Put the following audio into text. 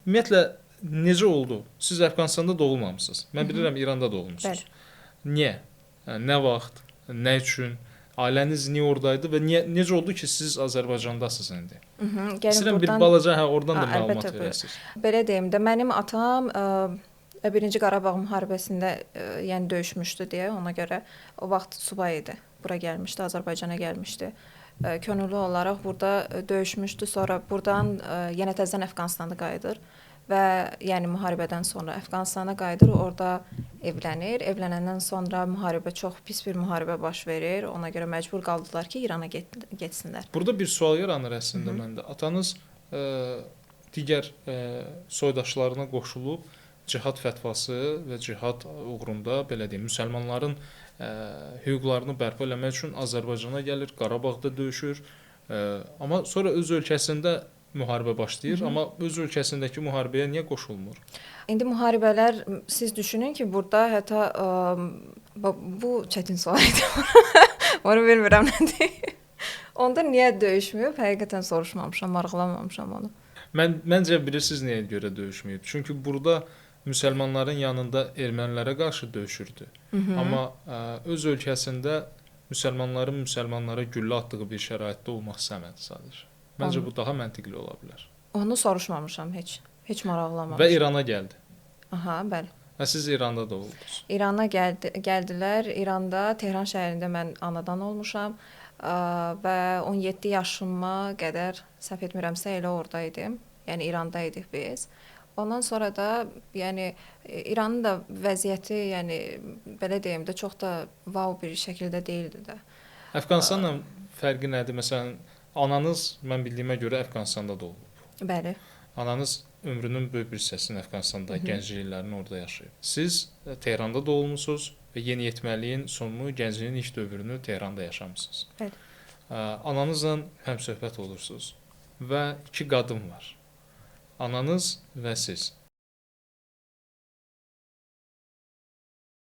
Ümumiyyətlə necə oldu? Siz Əfqanistanda doğulmamısınız. Mən bilirəm İranda doğulmusunuz. Niyə? Yəni, nə vaxt, nə üçün? Ailəniz niyə oradaydı və necə oldu ki, siz Azərbaycandasınız indi? İstəyirəm bir balaca oradan da məlumat verəsiniz. Belə deyim də, mənim atam 1-ci Qarabağ müharibəsində yəni döyüşmüşdü deyə, ona görə o vaxt subay idi. Bura gəlmişdi, Azərbaycana gəlmişdi. Könüllü olaraq burada döyüşmüşdü. Sonra buradan yenə təzədən Əfqanistana qayıdır və yəni müharibədən sonra Əfqanistana qayıdır, orada evlənir. Evlənəndən sonra müharibə çox pis bir müharibə baş verir. Ona görə məcbur qaldılar ki, İrana getsinlər. Burada bir sual yaranır əslində məndə. Atanız digər soydaşlarına qoşulub cihad fətvası və cihad uğrunda belə deyim, müsəlmanların hüquqlarını bərpa etmək üçün Azərbaycana gəlir, Qarabağda döyüşür. Amma sonra öz ölkəsində müharibə başlayır, amma öz ölkəsindəki müharibəyə niyə qoşulmur? İndi müharibələr, siz düşünün ki, burada hətta bu çətin sual idi. Onu bilmirəm nədir. Onda niyə döyüşməyib? Həqiqətən soruşmamışam, maraqlanmamışam onu. Məncə bilirsiniz niyə görə döyüşməyib? Çünki burada müsəlmanların yanında ermənilərə qarşı döyüşürdü. Amma öz ölkəsində müsəlmanlara güllə atdığı bir şəraitdə olmaq istəmədi sadəcə. Məncə bu daha məntiqli ola bilər. Onu soruşmamışam heç. Heç maraqlanmamışam. Və İrana gəldi. Aha, bəli. Və siz İranda doğuldunuz. İrana gəldilər. İranda, Tehran şəhərində mən anadan olmuşam və 17 yaşıma qədər, səhv etmirəmsə, elə orada idim. Yəni İranda idik biz. Ondan sonra da, yəni İranın da vəziyyəti, yəni belə deyim də, çox da wow bir şəkildə deyildi də. Əfqanistanla fərqi nədir? Məsələn, ananız mən bildiyimə görə Əfqanistanda doğulub. Bəli. Ananız ömrünün böyük bir hissəsini Əfqanistanda, gənclik illərini orada yaşayıb. Siz Tehranda doğulmusunuz və yeniyetməliyin sonunu, gəncliyin ilk dövrünü Tehranda yaşamısınız. Bəli. Ananızla həmsöhbət olursunuz və 2 qadın var. Ananız və siz.